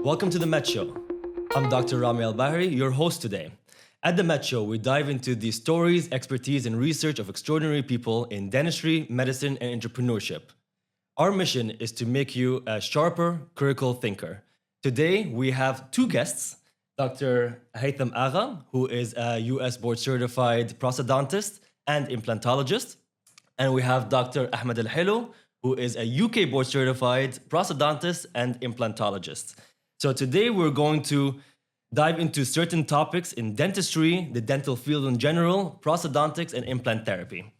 Welcome to the Met Show. I'm Dr. Rami Al-Bahri, your host today. At the Met Show, we dive into the stories, expertise, and research of extraordinary people in dentistry, medicine, and entrepreneurship. Our mission is to make you a sharper, critical thinker. Today, we have two guests, Dr. Haitham Agha, who is a US board-certified prosthodontist and implantologist, and we have Dr. Ahmed AlHilou, who is a UK board-certified prosthodontist and implantologist. So today, we're going to dive into certain topics in dentistry, the dental field in general, prosthodontics, and implant therapy.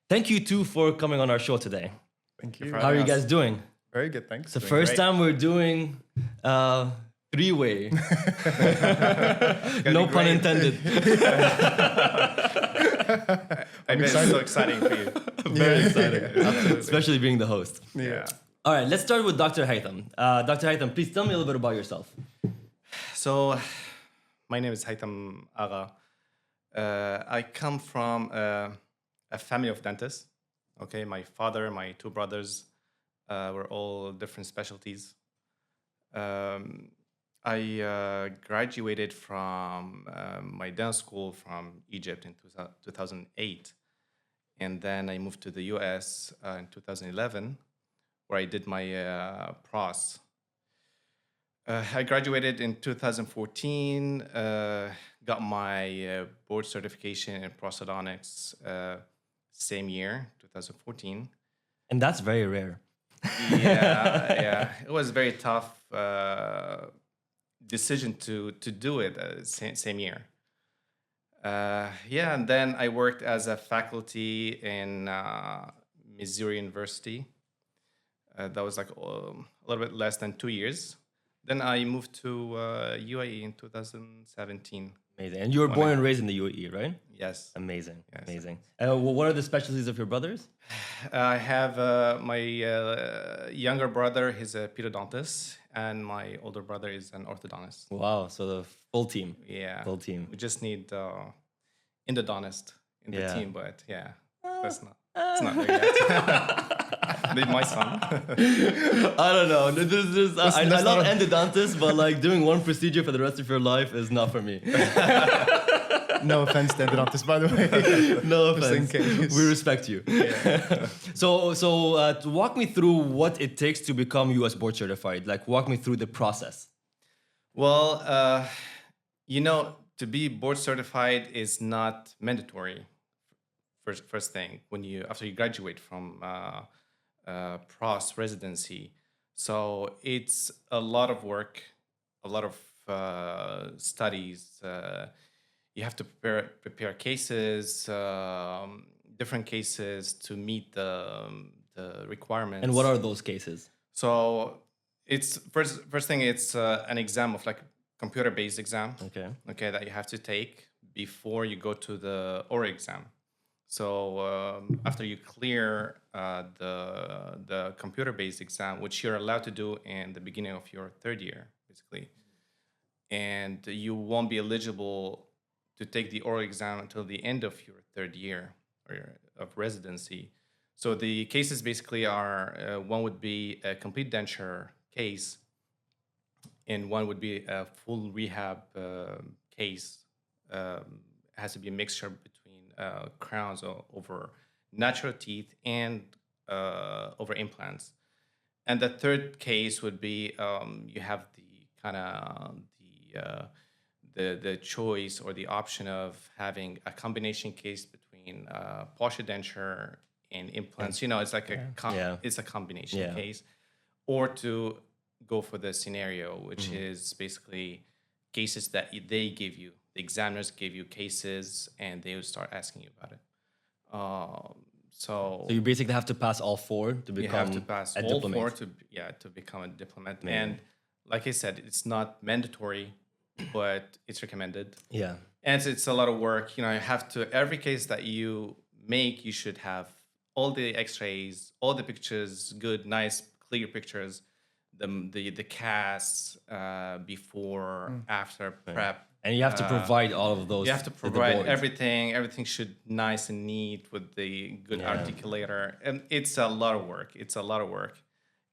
Thank you two for coming on our show today. Thank you. How are you guys doing? Very good, thanks. It's the first time we're doing three-way. No pun intended. I bet it's so exciting for you. Very exciting. Absolutely. Especially being the host. Yeah. All right, let's start with Dr. Haitham. Dr. Haitham, please tell me a little bit about yourself. So, my name is Haitham Agha. I come from a family of dentists. Okay, my father, my two brothers were all different specialties. I graduated from my dental school from Egypt in 2008. And then I moved to the US in 2011, where I did my pros. I graduated in 2014, got my board certification in prosthodontics same year, 2014. And that's very rare. Yeah. It was a very tough decision to do it same year. And then I worked as a faculty in Missouri University. That was like a little bit less than 2 years. Then I moved to UAE in 2017. Amazing. And you were born and raised in the UAE, right? Yes. Amazing. Yes. Amazing. What are the specialties of your brothers? I have my younger brother, he's a periodontist, and my older brother is an orthodontist. Wow. So the full team. Yeah. Full team. We just need endodontist in the Yeah. team, but yeah, it's not there yet. Maybe my son. I don't know. I love endodontists, but like doing one procedure for the rest of your life is not for me. No offense to endodontists, by the way. No Just in offense. case. We respect you. Yeah. So to walk me through what it takes to become US board certified. Like walk me through the process. Well, to be board certified is not mandatory. First thing, after you graduate from pros residency, so it's a lot of work, a lot of studies. You have to prepare cases, different cases to meet the requirements. And what are those cases? So it's first thing, it's an exam of like computer-based exam. Okay, that you have to take before you go to the oral exam. So after you clear the computer-based exam, which you're allowed to do in the beginning of your third year, basically, and you won't be eligible to take the oral exam until the end of your third year of residency. So the cases basically are, one would be a complete denture case, and one would be a full rehab case. Has to be a mixture between crowns over natural teeth and over implants. And the third case would be you have the kind of the choice or the option of having a combination case between partial denture and implants. It's like it's a combination case, or to go for the scenario, which is basically cases that they give you. The examiners give you cases, and they will start asking you about it. So you basically have to pass all four to become you have to pass a all diplomat. four to become a diplomat. And like I said, it's not mandatory, but it's recommended. Yeah. And it's a lot of work. You have to, every case that you make, you should have all the x-rays, all the pictures, good, nice, clear pictures, the casts before, after prep. And you have to provide all of those. You have to provide everything. Everything should nice and neat with the good articulator. And it's a lot of work.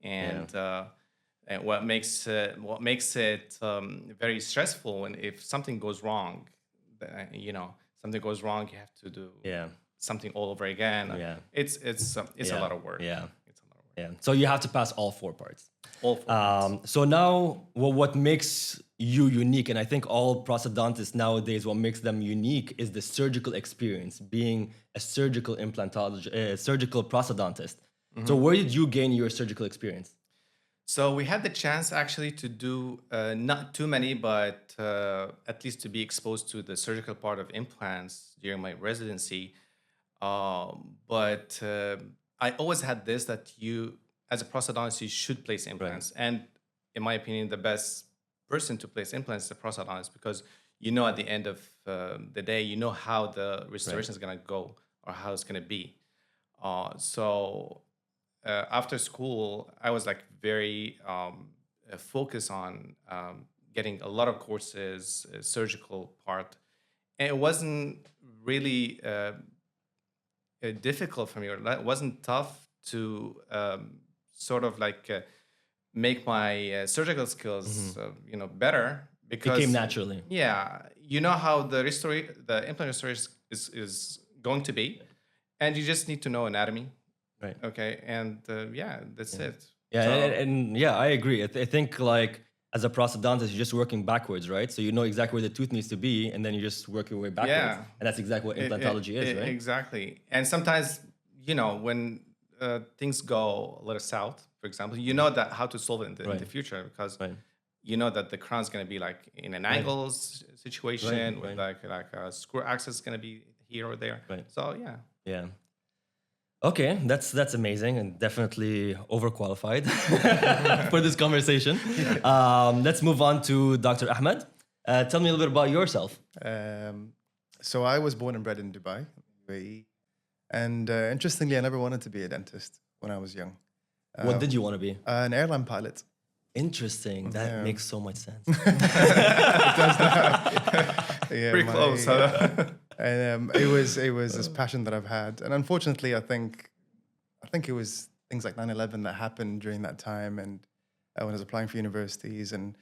And And what makes it very stressful when if something goes wrong, something goes wrong, you have to do Yeah. something all over again. Yeah. It's a lot of work. Yeah. It's a lot of work. Yeah. So you have to pass all 4 parts. All 4 parts. So now, what makes you unique, and I think all prosthodontists nowadays, what makes them unique is the surgical experience, being a surgical implantologist, surgical prosthodontist. So where did you gain your surgical experience? So we had the chance actually to do not too many, but at least to be exposed to the surgical part of implants during my residency. But I always had this that you, as a prosthodontist, you should place implants. And in my opinion, the best person to place implants is the prosthodontist, because at the end of the day, how the restoration is going to go or how it's going to be. After school, I was like very focused on getting a lot of courses, surgical part. And it wasn't really difficult for me, or it wasn't tough to sort of like make my surgical skills, better. Because It came naturally. Yeah, how the implant restoration is going to be, and you just need to know anatomy. Right. Okay. And that's it. Yeah, So- and I agree. I think like as a prosthodontist, you're just working backwards, right? So you know exactly where the tooth needs to be, and then you just work your way backwards. Yeah. And that's exactly what implantology is, right? Exactly. And sometimes, when things go a little south, for example, you know that how to solve it in the future, because you know that the crown's going to be like in an angles situation with like a screw axis going to be here or there. Right. So yeah. Yeah. Okay, that's amazing and definitely overqualified for this conversation. Let's move on to Dr. Ahmed. Tell me a little bit about yourself. So I was born and bred in Dubai, UAE. And interestingly, I never wanted to be a dentist when I was young. What did you want to be? An airline pilot. Interesting. That makes so much sense. Pretty close. And it was this passion that I've had, and unfortunately, I think it was things like 9/11 that happened during that time, and when I was applying for universities, and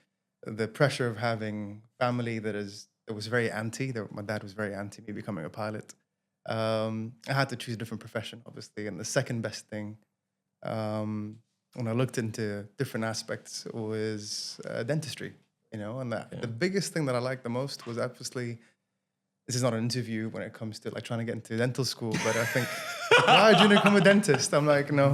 the pressure of having family that was very anti. My dad was very anti me becoming a pilot. I had to choose a different profession, obviously, and the second best thing, when I looked into different aspects, was dentistry. And the biggest thing that I liked the most was obviously. This is not an interview when it comes to like trying to get into dental school, but I think, why did you become a dentist? I'm like, no.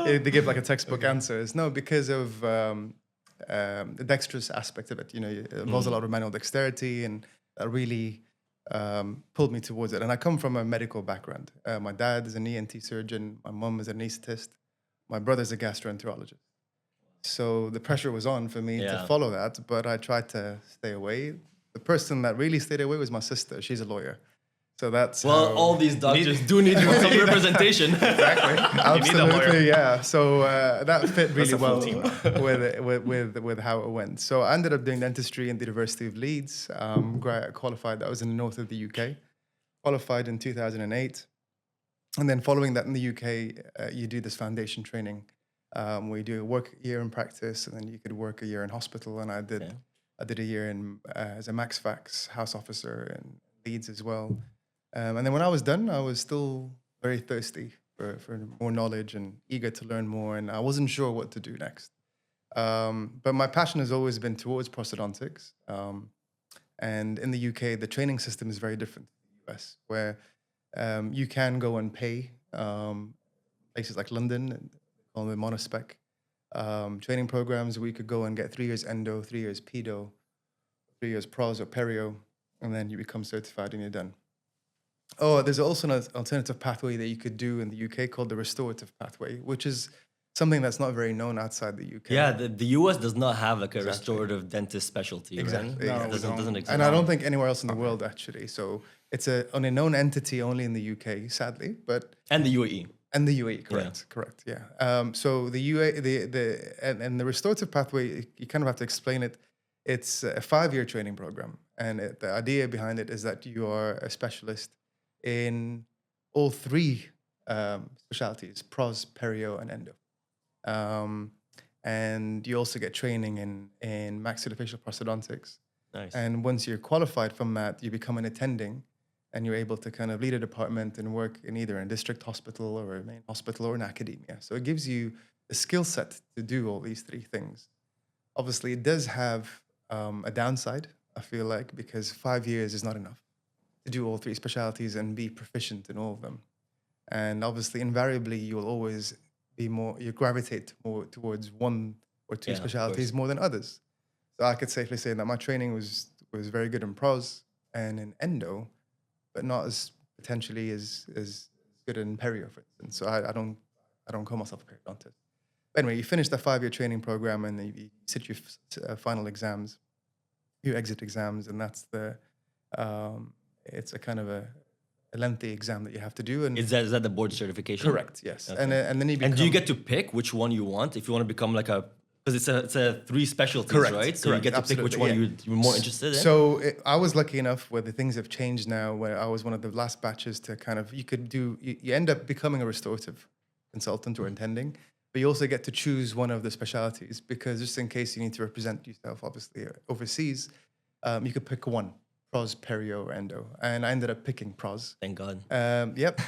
They give like a textpuck answer. It's no, because of the dexterous aspect of it. It involves a lot of manual dexterity, and that really pulled me towards it. And I come from a medical background. My dad is an ENT surgeon. My mom is an anesthetist. My brother's a gastroenterologist. So the pressure was on for me to follow that, but I tried to stay away. The person that really stayed away was my sister. She's a lawyer. So that's all these doctors do need some representation. Exactly. Absolutely, yeah. So that fit really well with how it went. So I ended up doing dentistry in the University of Leeds. Qualified. That was in the north of the UK. Qualified in 2008. And then following that in the UK, you do this foundation training. We do a work year in practice, and then you could work a year in hospital. And I did a year as a Max Fax house officer in Leeds as well. And then when I was done, I was still very thirsty for more knowledge and eager to learn more. And I wasn't sure what to do next. But my passion has always been towards prosthodontics. And in the UK, the training system is very different to the US, where you can go and pay places like London, called the monospec. Training programs where you could go and get 3 years endo, 3 years pedo, 3 years pros or perio, and then you become certified and you're done. Oh, there's also an alternative pathway that you could do in the UK called the restorative pathway, which is something that's not very known outside the UK. Yeah, the US does not have like a restorative dentist specialty. Exactly. Right? No, it doesn't exist. And I don't think anywhere else in the world, actually. So it's on a known entity only in the UK, sadly. And the UAE. And the UAE, correct, yeah. So the UAE, and the restorative pathway, you kind of have to explain it. It's a 5-year training program, and the idea behind it is that you are a specialist in all 3 specialties: pros, perio, and endo. and you also get training in maxillofacial prosthodontics. Nice. And once you're qualified from that, you become an attending, and you're able to kind of lead a department and work in either a district hospital or a main hospital or in academia. So it gives you a skill set to do all these three things. Obviously, it does have a downside, I feel like, because 5 years is not enough to do all three specialties and be proficient in all of them. And obviously, invariably, you'll always be you gravitate more towards one or two specialties more than others. So I could safely say that my training was very good in pros and in endo, but not as potentially as good in perio, for instance. So I don't call myself a periodontist. Anyway, you finish the 5-year training program and then you sit your final exams, your exit exams, and that's it's a kind of a lengthy exam that you have to do. And is that the board certification? Correct, yes. Okay. And then you become... And do you get to pick which one you want if you want to become like a... Because it's a 3 specialties, correct, right? So correct, you get to pick which one you're more interested in? So I was lucky enough where the things have changed now, where I was one of the last batches to kind of... You end up becoming a restorative consultant or intending, but you also get to choose one of the specialties, because just in case you need to represent yourself, obviously, overseas, you could pick one, pros, perio, or endo. And I ended up picking pros. Thank God. Yep.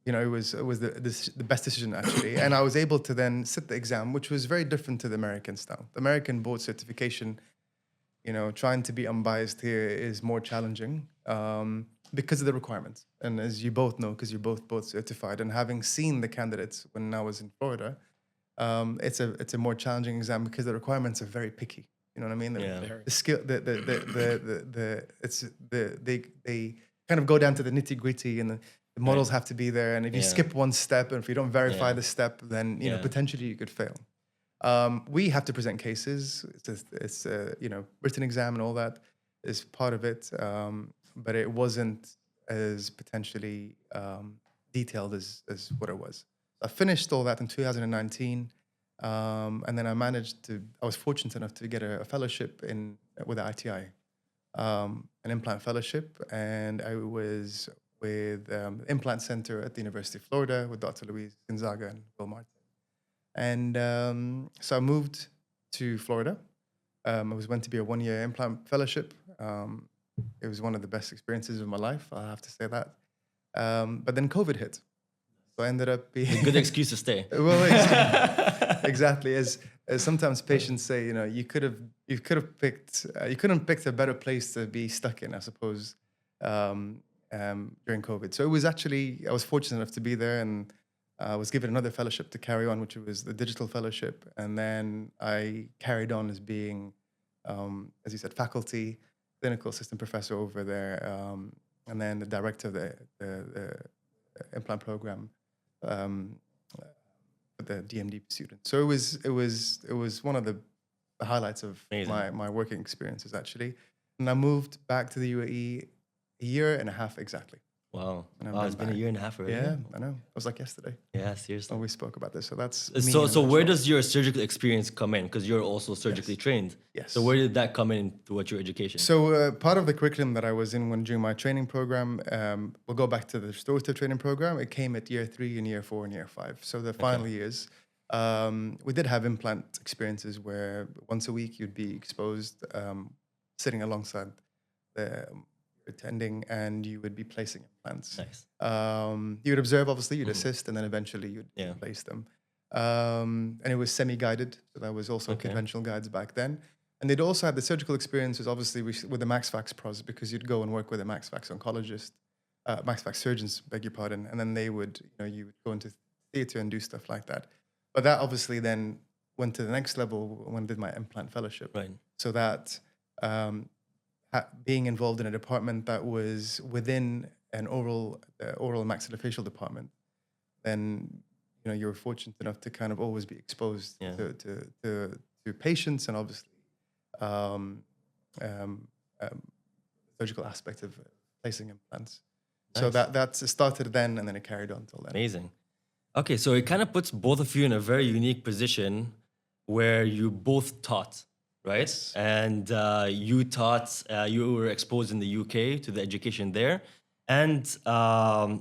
It was the best decision, actually. And I was able to then sit the exam, which was very different to the American style. The American board certification, trying to be unbiased here is more challenging because of the requirements. And as you both know, because you're both certified, and having seen the candidates when I was in Florida, it's a more challenging exam because the requirements are very picky. You know what I mean? The skill, they kind of go down to the nitty gritty, and the models have to be there. And if you skip one step, and if you don't verify the step, then potentially you could fail. We have to present cases. It's written exam and all that is part of it, but it wasn't as potentially detailed as what it was. I finished all that in 2019. And then I was fortunate enough to get a fellowship with the ITI, an implant fellowship. And I was with the Implant Center at the University of Florida with Dr. Luis Gonzaga and Will Martin. And so I moved to Florida. I was meant to be a 1-year implant fellowship. It was one of the best experiences of my life, I have to say that. But then COVID hit. So I ended up being... A good excuse to stay. Well, exactly. As sometimes patients say, you couldn't picked a better place to be stuck in, I suppose, during COVID. So it was actually, I was fortunate enough to be there, and I was given another fellowship to carry on, which was the digital fellowship. And then I carried on as being, as you said, faculty, clinical assistant professor over there, and then the director of the implant program. The DMD student. So it was one of the highlights of my working experiences, actually. And I moved back to the UAE a year and a half exactly. Wow. It's been a year and a half already. Yeah, I know. It was like yesterday. Yeah, seriously. When we spoke about this. So that's So where does your surgical experience come in? Because you're also surgically trained. Yes. So where did that come in towards your education? So part of the curriculum that I was in during my training program, we'll go back to the restorative training program. It came at year 3 and year 4 and year 5. So the final years, we did have implant experiences where once a week you'd be exposed, sitting alongside the attending, and you would be placing implants. Nice. You would observe, obviously, you'd assist, and then eventually you'd place them. And it was semi-guided, so that was also conventional guides back then. And they'd also have the surgical experiences, obviously, with the MaxFax pros, because you'd go and work with a MaxFax oncologist, MaxFax surgeons, beg your pardon, and then they would, you would go into theater and do stuff like that. But that obviously then went to the next level when I did my implant fellowship. Right. So that being involved in a department that was within an oral and maxillofacial department, then you were fortunate enough to kind of always be exposed to patients, and obviously surgical aspect of placing implants. Nice. So that started then, and then it carried on till then. Amazing. Okay, so it kind of puts both of you in a very unique position where you both taught. Right? Yes. And you taught, you were exposed in the UK to the education there, and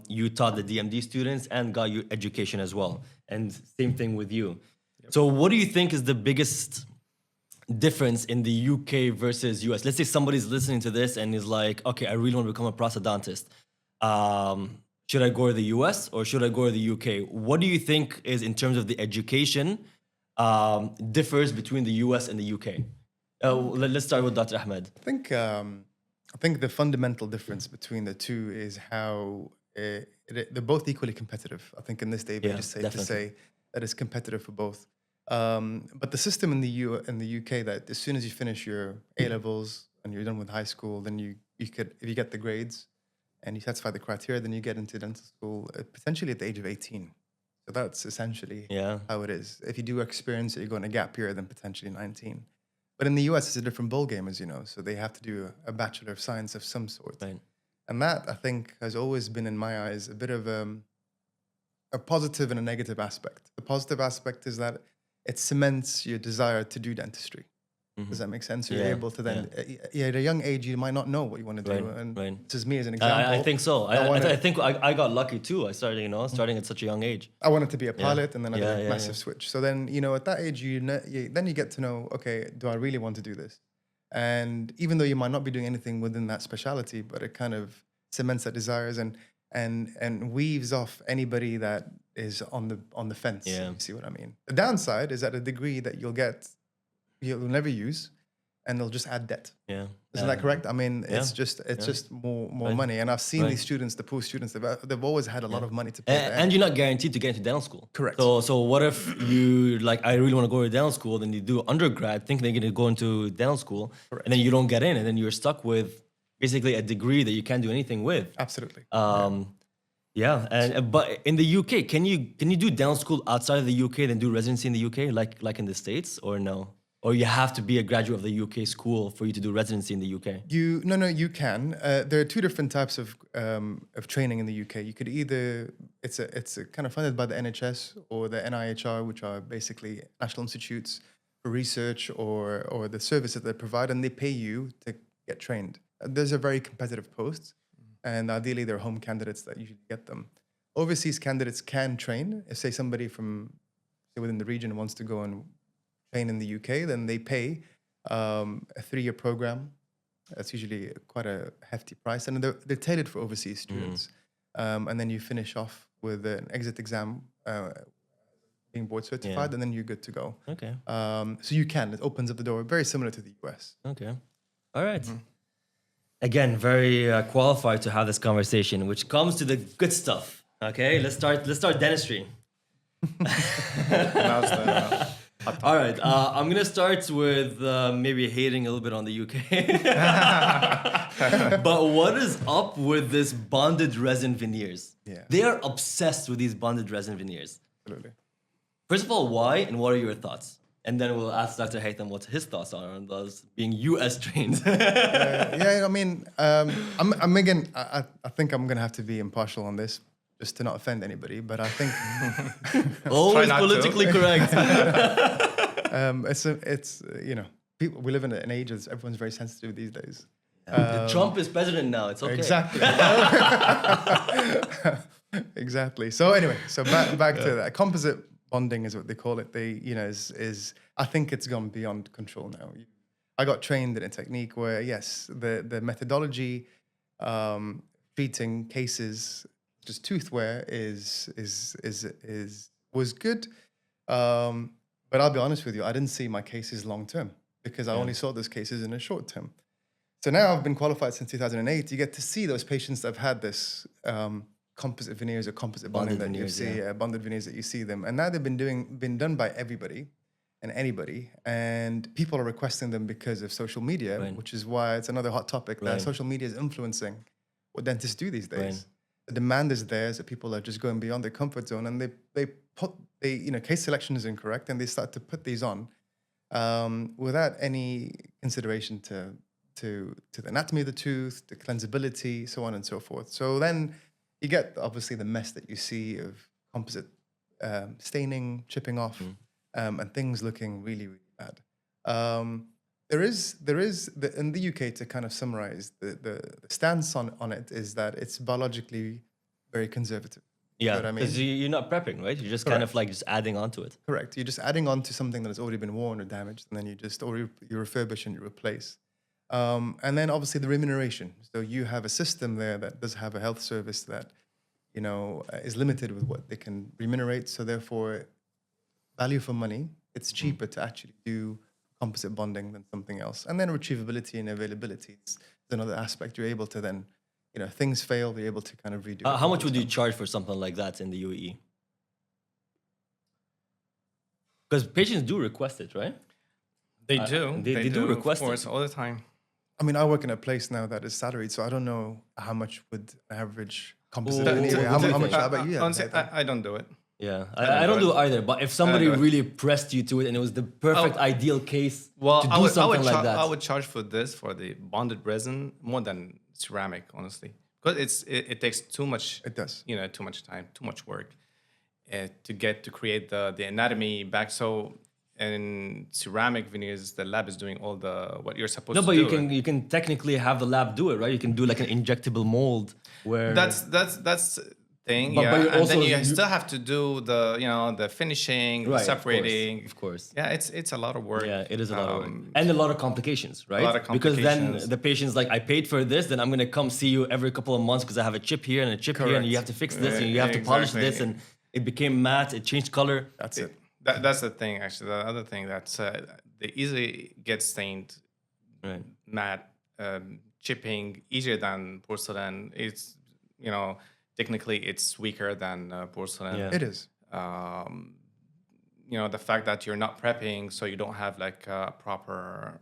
you taught the DMD students and got your education as well. And same thing with you. So what do you think is the biggest difference in the UK versus US? Let's say somebody's listening to this and is like, okay, I really want to become a prosthodontist. Should I go to the US or should I go to the UK? What do you think is, in terms of the education, differs between the US and the UK? Let's start with Dr. Ahmed. I think the fundamental difference between the two is how they're both equally competitive. I think in this day and age, it's safe to say that it's competitive for both. But the system in the UK, that as soon as you finish your A levels and you're done with high school, then you could, if you get the grades and you satisfy the criteria, then you get into dental school potentially at the age of 18. So that's essentially how it is. If you do experience it, you go in a gap year, then potentially 19. But in the US, it's a different ballgame, as you know. So they have to do a Bachelor of Science of some sort. Right. And that, I think, has always been, in my eyes, a bit of a positive and a negative aspect. The positive aspect is that it cements your desire to do dentistry. Does that make sense? You're able to then, at a young age, you might not know what you want to do. And this is me as an example. I think so. I think I got lucky too. I started, starting at such a young age. I wanted to be a pilot, and then I did a massive switch. So then, at that age, then you get to know, okay, do I really want to do this? And even though you might not be doing anything within that specialty, but it kind of cements that desires and weaves off anybody that is on the fence. You see what I mean? The downside is that a degree that you'll never use, and they'll just add debt. Isn't that correct? I mean, it's just more money. And I've seen these students, the poor students, they've always had a lot of money to pay. And you're not guaranteed to get into dental school. Correct. So what if you I really want to go to dental school, then you do undergrad, think they're going to go into dental school, and then you don't get in, and then you're stuck with basically a degree that you can't do anything with. Absolutely. But in the UK, can you do dental school outside of the UK, then do residency in the UK, like in the States, or no? Or you have to be a graduate of the UK school for you to do residency in the UK? You can. There are two different types of training in the UK. You could either, it's kind of funded by the NHS or the NIHR, which are basically National Institutes for Research or the service that they provide, and they pay you to get trained. Those are very competitive posts, and ideally they're home candidates that usually get them. Overseas candidates can train. If, say, somebody from within the region wants to go and train in the UK, then they pay a 3-year program. That's usually quite a hefty price, and they're tailored for overseas students. And then you finish off with an exit exam, being board certified, and then you're good to go. Okay. So you can. It opens up the door, very similar to the US. Okay. All right. Again, very qualified to have this conversation, which comes to the good stuff. Okay, let's start dentistry. All right, I'm gonna start with maybe hating a little bit on the UK. But what is up with this bonded resin veneers? They are obsessed with these bonded resin veneers. Absolutely. First of all, why, and what are your thoughts? And then we'll ask Dr. Haitham what his thoughts are on those being US trained. I mean, I'm again, I think I'm gonna have to be impartial on this, just to not offend anybody, but I think always politically correct. It's people, we live in an age that everyone's very sensitive these days. Trump is president now. It's okay. Exactly. Exactly. So anyway, back to that. Composite bonding is what they call it. They is I think it's gone beyond control now. I got trained in a technique where the methodology treating cases, just tooth wear was good, but I'll be honest with you, I didn't see my cases long term because I only saw those cases in a short term. So now I've been qualified since 2008. You get to see those patients that have had this composite veneers or composite bonding that you see, bonded veneers that you see them, and now they've been done by everybody and anybody, and people are requesting them because of social media, which is why it's another hot topic that social media is influencing what dentists do these days. The demand is there, so people are just going beyond their comfort zone, and they case selection is incorrect, and they start to put these on without any consideration to the anatomy of the tooth, the cleansability, so on and so forth. So then you get obviously the mess that you see of composite staining, chipping off, and things looking really, really bad. There is in the UK, to kind of summarize, the stance on it is that it's biologically very conservative. Yeah, what I mean? because you're not prepping, right? You're just kind of like just adding on to it. Correct. You're just adding on to something that has already been worn or damaged, and then you refurbish and you replace. And then obviously the remuneration. So you have a system there that does have a health service that, is limited with what they can remunerate. So therefore, value for money, it's cheaper to actually do composite bonding than something else. And then retrievability and availability is another aspect. You're able to then, things fail, you're able to kind of redo it. How much would you charge for something like that in the UAE? Because patients do request it, right? They do. They do request of course, it all the time. I mean, I work in a place now that is salaried, so I don't know how much would an average composite Ooh. veneer. How much? How about you? Honestly, I don't do it. Yeah, I don't do it either. But if somebody do it. really pressed you to it and it was the perfect ideal case Well, to do something like that, I would charge for the bonded resin more than ceramic, honestly, because it takes too much. It does. Too much time, too much work to create the anatomy back. So in ceramic veneers, the lab is doing all what you're supposed to do. No, but you can technically have the lab do it, right? You can do like an injectable mold where that's thing, But yeah. you And then also- you still have to do the finishing, the right, separating. of course. Yeah, it's a lot of work. Yeah, it is a lot of work. And a lot of complications, right? lot of Because then complications. the patient's like, I paid for this, then I'm going to come see you every couple of months because I have a chip here and a chip here, and Correct. you have to fix this, and you have to polish Exactly. this, and it became matte, it changed color. That's it. That's the thing, actually. The other thing that's they easily get stained, Right. matte, chipping easier than porcelain. It's technically it's weaker than porcelain. Yeah. It is. The fact that you're not prepping, so you don't have like proper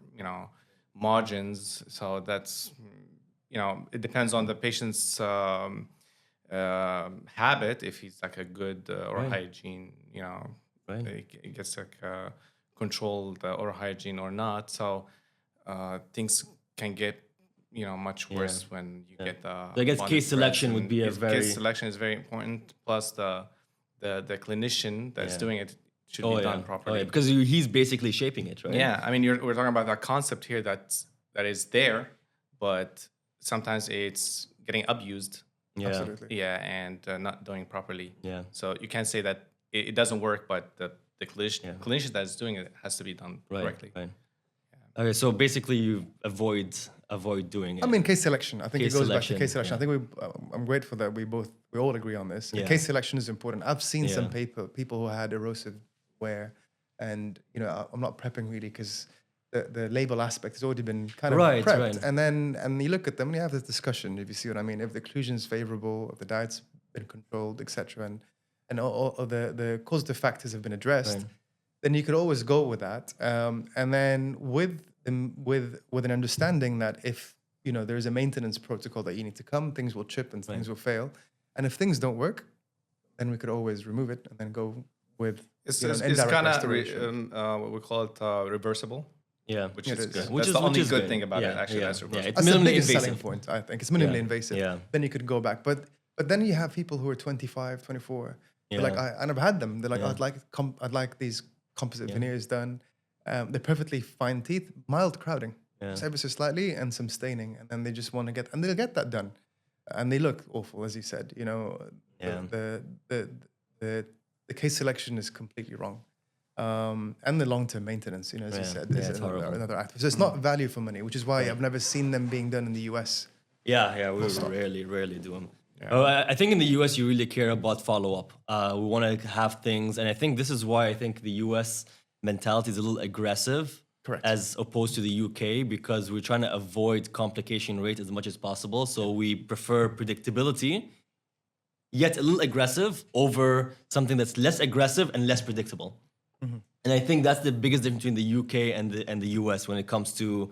margins. So that's it depends on the patient's habit. If he's like a good oral hygiene, Right. he gets like controlled oral hygiene or not. So things can get much worse when you get the. So I guess bonded case selection would be a resin. very- Case selection is very important. Plus the clinician that's Yeah. doing it should be done properly. because he's basically shaping it, right? Yeah, I mean, we're talking about that concept here that is there, but sometimes it's getting abused. Yeah. Absolutely. Yeah, and not doing properly. Yeah. So you can't say that it doesn't work, but the clinician that's doing it has to be done correctly. Right. Okay, so basically you avoid doing it. I mean, case selection. I think Case it goes selection, back to case selection. yeah. I think I'm grateful that we all agree on this. Yeah. Case selection is important. I've seen some Yeah. people who had erosive wear, and I'm not prepping really because the label aspect has already been kind of Right, prepped. right. And you look at them and you have this discussion, if you see what I mean, if the occlusion is favorable, if the diet's been controlled, etc., and all the causative factors have been addressed, Right. then you could always go with that. And then with an understanding that if there is a maintenance protocol that you need to come, things will chip and things will fail, and if things don't work, then we could always remove it and then go with It's an it's indirect kind of restoration. what we call it reversible, Yeah. which It is is. good. Which That's is- the which only is good good. thing about it. Yeah, Actually, yeah, that's yeah. reversible. It's That's the minimally biggest selling invasive. point, I think. It's minimally Yeah. invasive. Yeah. Then you could go back. But then you have people who are 25, 24. They're like, Yeah. I never had them. They're like, Yeah. I'd like these composite veneers done. They're perfectly fine teeth, mild crowding, just ever so slightly, and some staining. And then they just want to and they'll get that done. And they look awful, as you said. Yeah. The case selection is completely wrong. And the long-term maintenance, as you Yeah. said, Yeah, is it's horrible. another aspect. So it's not value for money, which is why I've never seen them being done in the US. Yeah, we rarely do them. I think in the US, you really care about follow-up. We want to have things, and I think this is why I think the US mentality is a little aggressive, Correct. as opposed to the UK, because we're trying to avoid complication rate as much as possible. So we prefer predictability, yet a little aggressive over something that's less aggressive and less predictable. And I think that's the biggest difference between the UK and the US when it comes to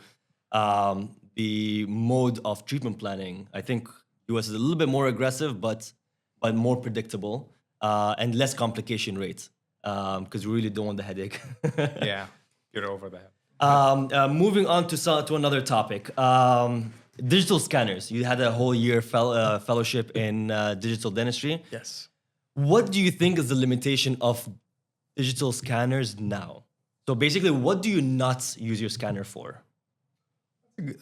the mode of treatment planning. I think US is a little bit more aggressive, but more predictable and less complication rate because we really don't want the headache. Yeah, get over that. Moving on to another topic. Digital scanners. You had a whole year fellowship in digital dentistry. Yes. What do you think is the limitation of digital scanners now? So basically, what do you not use your scanner for?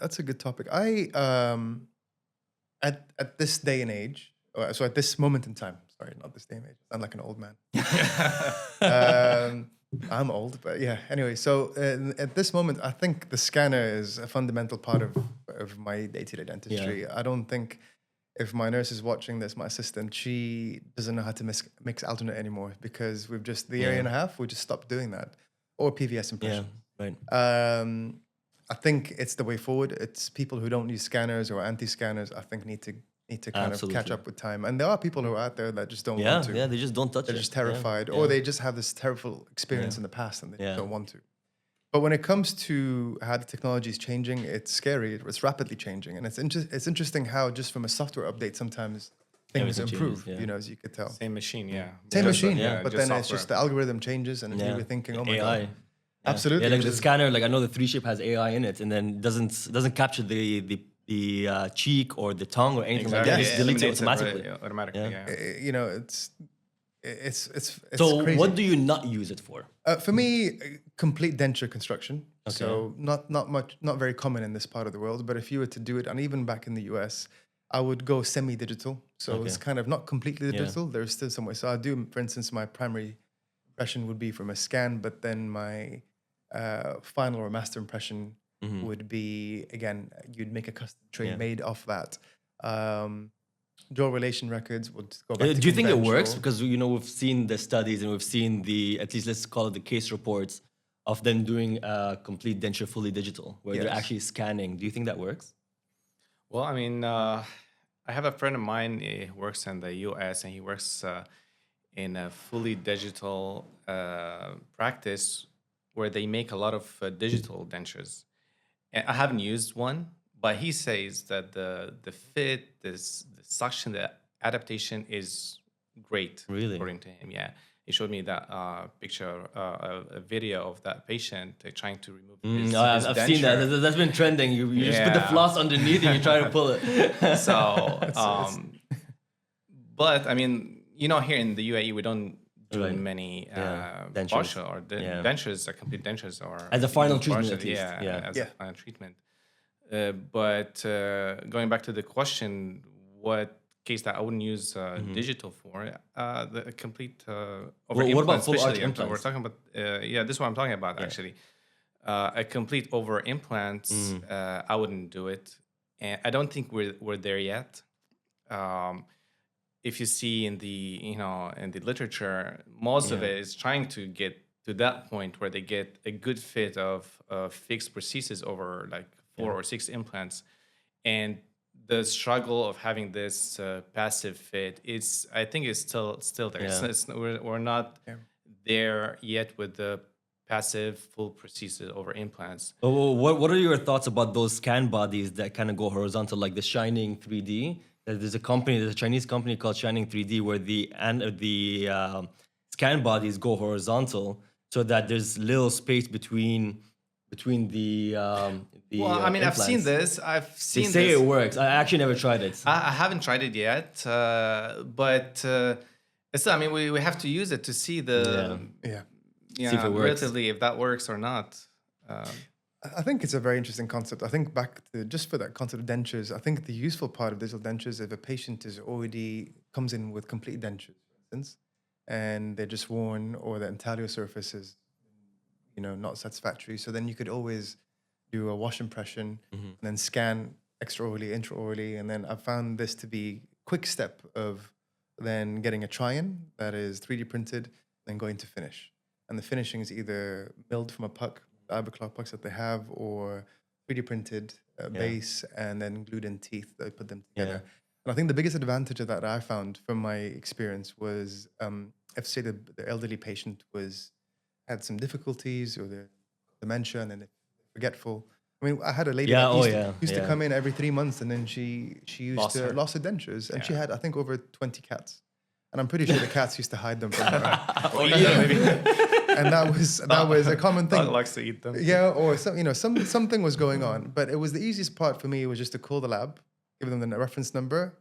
That's a good topic. At this day and age, so at this moment in time, Sorry, not this day and age. I'm like an old man. I'm old, but yeah. Anyway, so at this moment, I think the scanner is a fundamental part of my day-to-day dentistry. Yeah. I don't think if my nurse is watching this, my assistant, she doesn't know how to mix alternate anymore because we've just, the area and a half, we just stopped doing that. Or PVS impression. Yeah, right. I think it's the way forward. It's people who don't use scanners or anti-scanners, I think need to kind of catch up with time. And there are people who are out there that just don't want to. Yeah, they just don't touch it. They're just terrified. Or they just have this terrible experience in the past and they don't want to. But when it comes to how the technology is changing, it's scary. It's rapidly changing. And it's interesting how just from a software update, sometimes things improve, changes, as you could tell. Same machine, Same machine, yeah. But then it's just the algorithm changes and you're thinking, oh my AI. God. Absolutely. Yeah, like the scanner, like I know the 3Shape has AI in it and then doesn't capture the cheek or the tongue or anything like that. It just deletes it automatically. Automatically, It's so crazy. what do you not use it for? For me, complete denture construction. Okay. So not very common in this part of the world. But if you were to do it, and even back in the US, I would go semi-digital. So it's kind of not completely digital. There's still some way. So I do, for instance, my primary impression would be from a scan, but then my final or master impression would be, again, you'd make a custom tray made off that. Jaw relation records would go back to do you think it works? conventional. Because we've seen the studies and we've seen at least let's call it the case reports of them doing complete denture fully digital, where they're actually scanning. Do you think that works? Well, I mean, I have a friend of mine. He works in the U.S. and he works in a fully digital practice where they make a lot of digital dentures. And I haven't used one, but he says that the fit, the suction, the adaptation is great. Really? According to him, yeah. He showed me that picture, a video of that patient trying to remove his I've denture. seen that. That's been trending. You just put the floss underneath and you try to pull it. So, but I mean, here in the UAE, we don't do many partial or dentures, or complete dentures, or as a final treatment, partial, at least. As a final treatment. But going back to the question, what case that I wouldn't use digital for, the complete over what about full arch especially, implants? we're talking about, this is what I'm talking about actually. A complete over implants, I wouldn't do it, and I don't think we're there yet. If you see in the literature, most of it is trying to get to that point where they get a good fit of fixed prosthesis over like 4 or 6 implants, and the struggle of having this passive fit I think is still there. We're not there yet with the passive full prosthesis over implants. What are your thoughts about those scan bodies that kind of go horizontal, like the Shining 3D? There's a Chinese company called Shining 3D where the scan bodies go horizontal so that there's little space between the well, I mean, implants. I've seen this. They say it works. I actually never tried it. I haven't tried it yet, but still, I mean, we have to use it to see See if it works. relatively if that works or not. I think it's a very interesting concept. I think back to just for that concept of dentures, I think the useful part of digital dentures, if a patient comes in with complete dentures, for instance, and they're just worn or the intaglio surface is, not satisfactory. So then you could always do a wash impression and then scan extraorally, intraorally. And then I found this to be quick step of then getting a try-in that is 3D printed, then going to finish. And the finishing is either milled from a puck, the Iberclaw pucks that they have, or 3D printed base and then glued in teeth that put them together. And I think the biggest advantage of that I found from my experience was if, say, the elderly patient had some difficulties or the dementia and then they're forgetful. I mean, I had a lady that used to come in every 3 months and then she lost her dentures and she had, I think, over 20 cats. And I'm pretty sure the cats used to hide them from her. Maybe. And that was a common thing. Dog likes to eat them. Yeah, or something was going on. But it was the easiest part for me was just to call the lab, give them the reference number,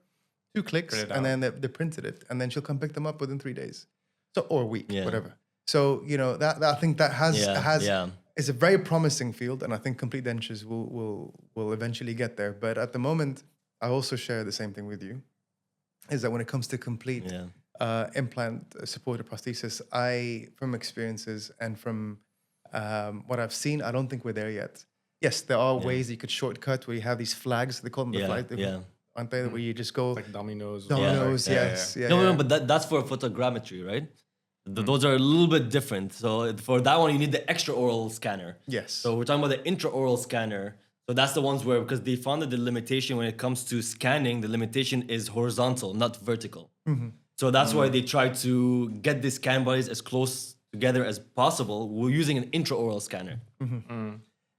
2 clicks, and then they printed it. And then she'll come pick them up within 3 days. Or a week, whatever. So, that I think that is a very promising field. And I think complete dentures will eventually get there. But at the moment, I also share the same thing with you, is that when it comes to complete implant supported prosthesis, from experiences and from what I've seen, I don't think we're there yet. Yes, there are ways you could shortcut where you have these flags. They call them the flags, aren't they? Where you just go like dominoes. Dominoes, yes. Yeah. No, but that's for photogrammetry, right? Those are a little bit different. So for that one, you need the extraoral scanner. Yes. So we're talking about the intraoral scanner. So that's the ones where, because they found that the limitation when it comes to scanning, the limitation is horizontal, not vertical. So that's why they try to get the scan bodies as close together as possible. We're using an intraoral scanner.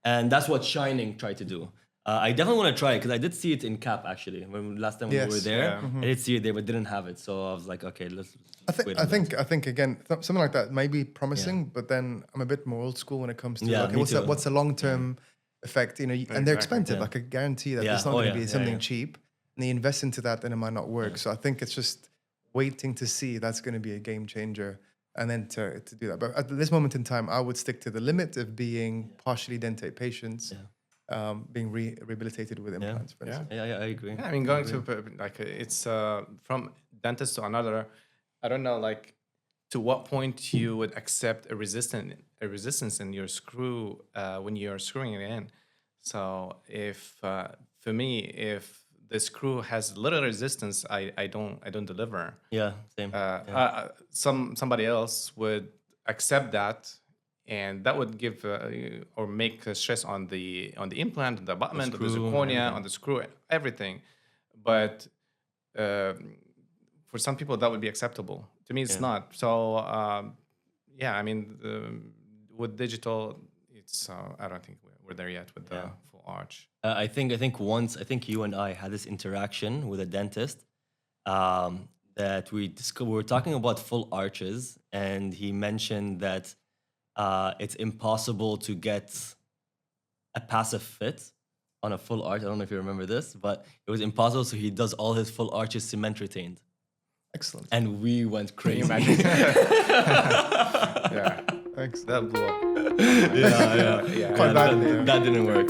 And that's what Shining tried to do. I definitely want to try it because I did see it in CAP actually. When last time we were there, I did see it there, but didn't have it. So I was like, okay, let's. I think again, something like that may be promising, but then I'm a bit more old school when it comes to what's a long-term effect, you know, and they're expensive. Like I guarantee that it's not going to be something cheap, and they invest into that, then it might not work. So I think it's just waiting to see that's going to be a game changer, and then to do that. But at this moment in time, I would stick to the limit of being partially dentate patients. Being rehabilitated with implants, for instance. I agree. Yeah, I mean, going to like it's from dentist to another. I don't know, like to what point you would accept a resistance in your screw when you're screwing it in. So if for me, if the screw has little resistance, I don't deliver. Yeah, same. Somebody else would accept that. And that would give or make stress on the implant, the abutment, the zirconia, on the screw, everything. But for some people, that would be acceptable. To me, it's not. So, I mean, with digital, it's I don't think we're there yet with the full arch. I think once you and I had this interaction with a dentist that we were talking about full arches, and he mentioned that. It's impossible to get a passive fit on a full arch. I don't know if you remember this, but it was impossible. So he does all his full arches cement retained. Excellent. And we went crazy. Thanks. That blew up. Yeah. Quite badly. That didn't work.